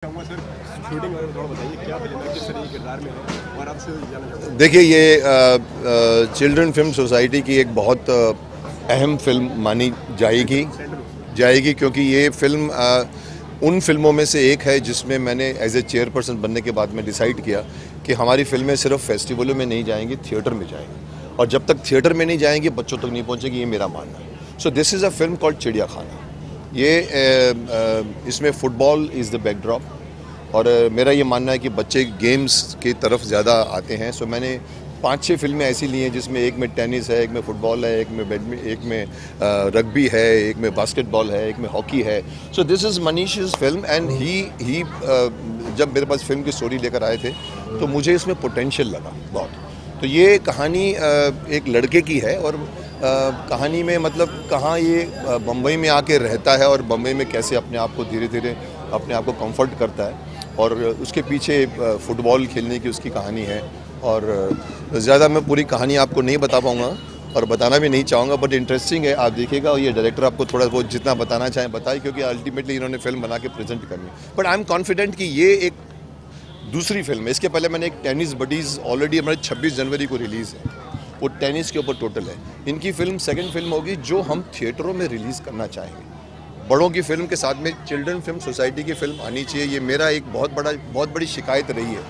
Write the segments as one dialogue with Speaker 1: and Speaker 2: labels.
Speaker 1: Shooting वगैरह थोड़ा बताइए, क्या फिल्म है, किस तरह के किरदार में है और आपसे जानना चाहूँगा।
Speaker 2: देखिए ये चिल्ड्रन फिल्म सोसाइटी की एक बहुत अहम फिल्म मानी जाएगी क्योंकि ये फिल्म उन फिल्मों में से एक है जिसमें मैंने एज ए चेयरपर्सन बनने के बाद में डिसाइड किया कि हमारी फिल्में सिर्फ फेस्टिवलों में नहीं जाएंगी, थिएटर में जाएंगी, और जब तक थिएटर में नहीं जाएंगी बच्चों तक नहीं पहुंचेगी, ये मेरा मानना है। So this is a film called चिड़िया खाना। ये इसमें फुटबॉल इज़ द बैकड्रॉप, और मेरा ये मानना है कि बच्चे गेम्स की तरफ ज़्यादा आते हैं। सो मैंने 5-6 फिल्में ऐसी ली हैं जिसमें एक में टेनिस है, एक में फुटबॉल है, एक में बैडमिंटन, एक में रग्बी है, एक में बास्केटबॉल है, एक में हॉकी है। So this is Manish's film and he जब मेरे पास फिल्म की स्टोरी लेकर आए थे तो मुझे इसमें पोटेंशियल लगा बहुत। तो ये कहानी एक लड़के की है, और कहानी में मतलब कहाँ ये बम्बई में आके रहता है और बम्बई में कैसे अपने आप को धीरे धीरे अपने आप को कंफर्ट करता है, और उसके पीछे फुटबॉल खेलने की उसकी कहानी है। और ज़्यादा मैं पूरी कहानी आपको नहीं बता पाऊँगा और बताना भी नहीं चाहूँगा, बट इंटरेस्टिंग है, आप देखिएगा। और ये डायरेक्टर आपको थोड़ा बहुत जितना बताना चाहें बताए, क्योंकि अल्टीमेटली इन्होंने फिल्म बना के प्रेजेंट करनी है। बट आई एम कॉन्फिडेंट कि ये एक दूसरी फिल्म है। इसके पहले मैंने एक टेनिस बडीज़ ऑलरेडी हमारे 26 जनवरी को रिलीज़ है, वो टेनिस के ऊपर टोटल है। इनकी फिल्म सेकेंड फिल्म होगी जो हम थिएटरों में रिलीज़ करना चाहेंगे। बड़ों की फिल्म के साथ में चिल्ड्रन फिल्म सोसाइटी की फिल्म आनी चाहिए। ये मेरा एक बहुत बड़ी शिकायत रही है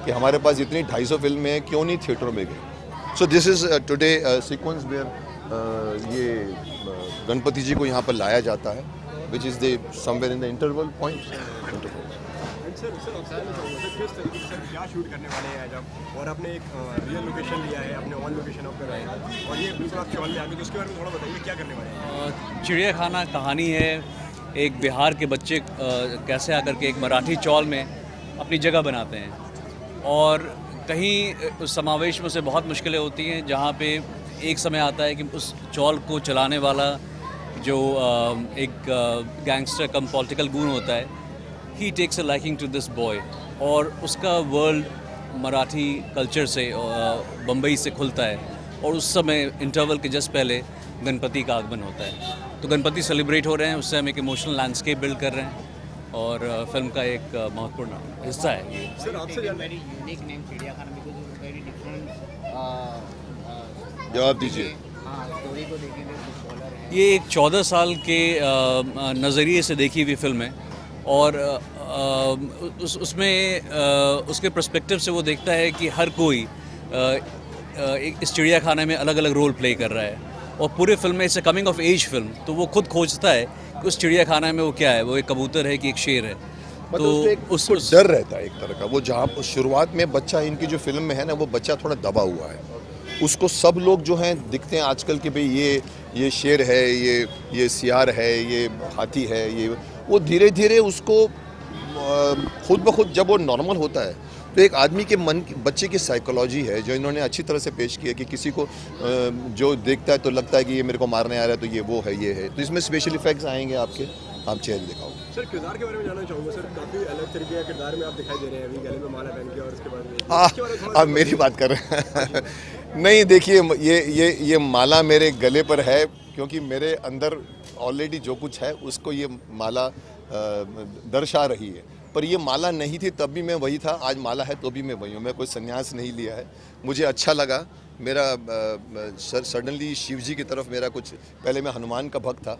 Speaker 2: कि हमारे पास इतनी 250 फिल्में हैं, क्यों नहीं थिएटरों में गई। So this is today sequence where ये गणपति जी को यहाँ पर लाया जाता है, which is the somewhere in the interval point.
Speaker 1: Sir किस तरीके से क्या शूट करने वाले हैं आज आप, और आपने एक रियल लोकेशन लिया है, आपने ऑन लोकेशन आप कर रहे हैं, और ये बिल्कुल आप चौल में आ गए, तो उसके बारे में थोड़ा बताइए क्या करने वाले हैं।
Speaker 3: चिड़िया खाना कहानी है एक बिहार के बच्चे कैसे आकर के एक मराठी चौल में अपनी जगह बनाते हैं, और कहीं उस समावेश में से बहुत मुश्किलें होती हैं, जहाँ पे एक समय आता है कि उस चौल को चलाने वाला जो एक गैंगस्टर कम पॉलिटिकल गून होता है, he takes a liking to this boy, और उसका वर्ल्ड मराठी कल्चर से बम्बई से खुलता है। और उस समय इंटरवल के जस्ट पहले गणपति का आगमन होता है, तो गणपति सेलिब्रेट हो रहे हैं, उससे हम एक इमोशनल लैंडस्केप बिल्ड कर रहे हैं, और फिल्म का एक महत्वपूर्ण हिस्सा है ये।
Speaker 1: सर आपसे
Speaker 2: जवाब दीजिए।
Speaker 3: ये एक 14 साल के नज़रिए से देखी हुई फिल्म है, और उसमें उसके पर्सपेक्टिव से वो देखता है कि हर कोई इस चिड़िया खाने में अलग अलग रोल प्ले कर रहा है, और पूरे फिल्म में it's a coming of age film. तो वो खुद खोजता है कि उस चिड़िया खाना में वो क्या है, वो एक कबूतर है कि एक शेर है।
Speaker 2: तो उसको डर रहता है एक तरह का। वो जहाँ शुरुआत में बच्चा इनकी जो फिल्म में है ना, वो बच्चा थोड़ा दबा हुआ है, उसको सब लोग जो हैं दिखते हैं आजकल के, भाई ये शेर है, ये सियार है, ये हाथी है, ये वो धीरे धीरे उसको खुद ब खुद जब वो नॉर्मल होता है, तो एक आदमी के मन की, बच्चे की साइकोलॉजी है जो इन्होंने अच्छी तरह से पेश की है कि किसी को जो देखता है तो लगता है कि ये मेरे को मारने आ रहा है, तो ये वो है, ये है। तो इसमें स्पेशल इफेक्ट्स आएंगे आपके, आप चेहरे दिखाओगे।
Speaker 1: सर किरदार के बारे में जानना चाहूँगा। सर काफ़ी अलग तरीके का किरदार में आप दिखाई दे रहे हैं, अभी गले में माला पहन के, और उसके बाद
Speaker 2: आप मेरी बात कर रहे हैं नहीं, देखिए ये माला मेरे गले पर है क्योंकि मेरे अंदर ऑलरेडी जो कुछ है उसको ये माला दर्शा रही है। पर ये माला नहीं थी तब भी मैं वही था, आज माला है तो भी मैं वही हूँ। मैं कोई संन्यास नहीं लिया है, मुझे अच्छा लगा। मेरा सडनली शिव जी की तरफ मेरा कुछ, पहले मैं हनुमान का भक्त था,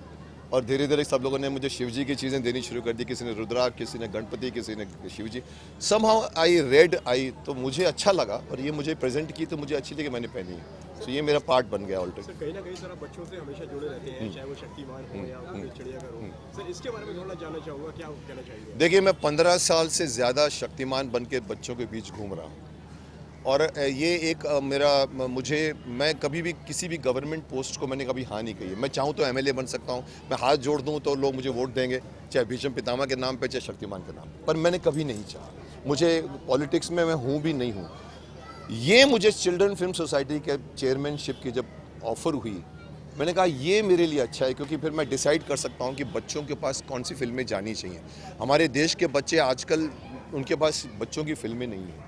Speaker 2: और धीरे धीरे सब लोगों ने मुझे शिव जी की चीज़ें देनी शुरू कर दी। किसी ने रुद्राक्ष, किसी ने गणपति, किसी ने शिव जी। समहाउ आई तो मुझे अच्छा लगा, और ये मुझे प्रेजेंट की तो मुझे अच्छी लगी, मैंने पहनी है। तो ये मेरा पार्ट बन गया ऑलरेडी।
Speaker 1: सर कहीं ना कहीं सर आप बच्चों से हमेशा जुड़े रहते हैं, चाहे वो शक्तिमान हो या वो चिड़िया का हो। सर इसके बारे में थोड़ा जानना चाहूँगा, क्या कहना चाहिए।
Speaker 2: देखिए, मैं 15 साल से ज़्यादा शक्तिमान बन के बच्चों के बीच घूम रहा हूँ, और ये एक मैं कभी भी किसी भी गवर्नमेंट पोस्ट को मैंने कभी हाँ नहीं कही है। मैं चाहूँ तो एमएलए बन सकता हूँ, मैं हाथ जोड़ दूँ तो लोग मुझे वोट देंगे, चाहे भीष्म पितामह के नाम पे, चाहे शक्तिमान के नाम पे, पर मैंने कभी नहीं चाहा। मुझे पॉलिटिक्स में मैं हूँ भी नहीं हूँ। ये मुझे चिल्ड्रन फिल्म सोसाइटी के चेयरमैनशिप की जब ऑफ़र हुई, मैंने कहा ये मेरे लिए अच्छा है, क्योंकि फिर मैं डिसाइड कर सकता हूँ कि बच्चों के पास कौन सी फिल्में जानी चाहिए। हमारे देश के बच्चे आजकल, उनके पास बच्चों की फिल्में नहीं हैं,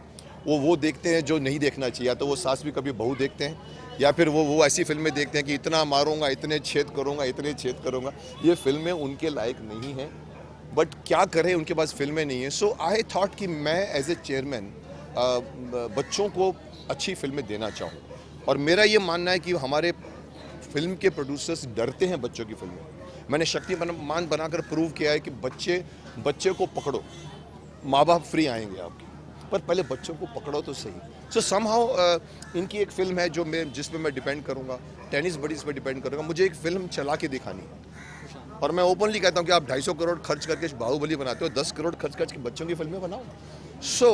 Speaker 2: वो देखते हैं जो नहीं देखना चाहिए। या तो वो सास भी कभी बहू देखते हैं, या फिर वो ऐसी फिल्में देखते हैं कि इतना मारूंगा, इतने छेद करूंगा, इतने छेद करूंगा। ये फिल्में उनके लायक नहीं हैं। बट क्या करें, उनके पास फिल्में नहीं है। सो आई थॉट कि मैं एज ए चेयरमैन बच्चों को अच्छी फिल्में देना चाहूँ, और मेरा ये मानना है कि हमारे फिल्म के प्रोड्यूसर्स डरते हैं बच्चों की फिल्में। मैंने शक्तिमान बनाकर प्रूव किया है कि बच्चे को पकड़ो, माँ बाप फ्री आएंगे आपके, पर पहले बच्चों को पकड़ो तो सही। सो समहाउ इनकी एक फिल्म है जिसमें मैं डिपेंड करूँगा, टेनिस बडीज़ पे डिपेंड करूँगा। मुझे एक फिल्म चला के दिखानी है, और मैं ओपनली कहता हूँ कि आप 250 करोड़ खर्च करके बाहुबली बनाते हो, 10 करोड़ खर्च करके बच्चों की फिल्में बनाओ। सो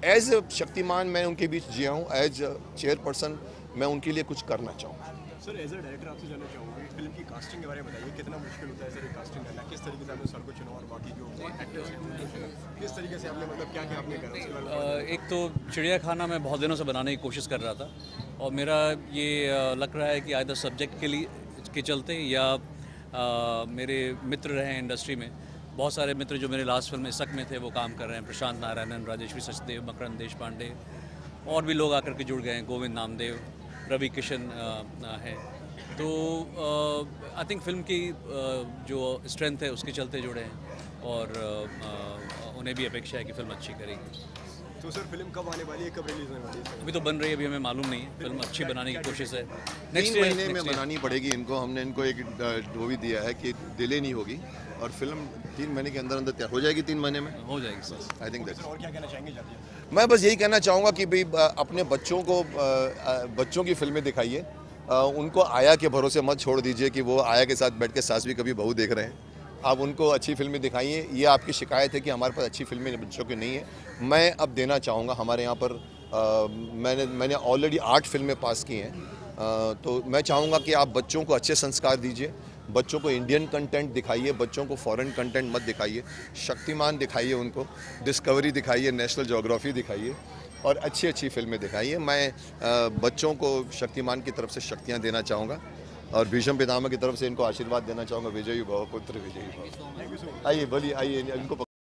Speaker 2: एज शक्तिमान मैं उनके बीच जिया हूँ, एज चेयरपर्सन मैं उनके लिए कुछ करना चाहूँ।
Speaker 1: सर एज अ डायरेक्टर आपसे जानना चाहूँगी, फिल्म की कास्टिंग के बारे में बताइए, कितना मुश्किल होता है सर ये कास्टिंग करना, किस तरीके से आपने सर को चुना और बाकी जो एक्टर्स हैं किस तरीके से आपने मतलब क्या क्या आपने करा उसके बारे में?
Speaker 3: एक तो चिड़िया खाना मैं बहुत दिनों से बनाने की कोशिश कर रहा था, और मेरा ये लग रहा है कि आइदर सब्जेक्ट के चलते या मेरे मित्र रहे इंडस्ट्री में, बहुत सारे मित्र जो मेरे लास्ट फिल्म इसक में थे वो काम कर रहे हैं, प्रशांत नारायणन, राजेश्वरी सचदेव, मकरंद देशपांडे, और भी लोग आकर के जुड़ गए हैं, गोविंद नामदेव, रवि किशन है। तो आई थिंक फिल्म की जो स्ट्रेंथ है उसके चलते जुड़े हैं, और उन्हें भी अपेक्षा है कि फिल्म अच्छी करेगी।
Speaker 1: तो सर फिल्म कब आने वाली है, कब रिलीज होने वाली है?
Speaker 3: अभी तो बन रही है, अभी हमें मालूम नहीं है, फिल्म अच्छी बनाने की कोशिश है।
Speaker 2: 3 महीने में बनानी पड़ेगी इनको। हमने इनको एक वो भी दिया है कि डिले नहीं होगी, और फिल्म 3 महीने के अंदर अंदर तैयार हो जाएगी। 3 महीने में
Speaker 3: हो जाएगी सर।
Speaker 2: I think that's.
Speaker 1: और क्या कहना चाहेंगे जाती है?
Speaker 2: मैं बस यही कहना चाहूँगा कि भाई अपने बच्चों की फिल्में दिखाइए, उनको आया के भरोसे मत छोड़ दीजिए कि वो आया के साथ बैठ के सास भी कभी बहू देख रहे हैं। आप उनको अच्छी फिल्में दिखाइए। ये आपकी शिकायत है कि हमारे पास अच्छी फिल्में बच्चों की नहीं है, मैं अब देना चाहूँगा। हमारे यहाँ पर मैंने ऑलरेडी 8 फिल्में पास की हैं, तो मैं चाहूँगा कि आप बच्चों को अच्छे संस्कार दीजिए, बच्चों को इंडियन कंटेंट दिखाइए, बच्चों को फॉरेन कंटेंट मत दिखाइए। शक्तिमान दिखाइए उनको, डिस्कवरी दिखाइए, नेशनल ज्योग्राफी दिखाइए, और अच्छी अच्छी फिल्में दिखाइए। मैं बच्चों को शक्तिमान की तरफ से शक्तियाँ देना चाहूँगा, और भीष्म पितामह की तरफ से इनको आशीर्वाद देना चाहूँगा, विजयी भव पुत्र विजयी भव। आइए बोलिए, आइए इनको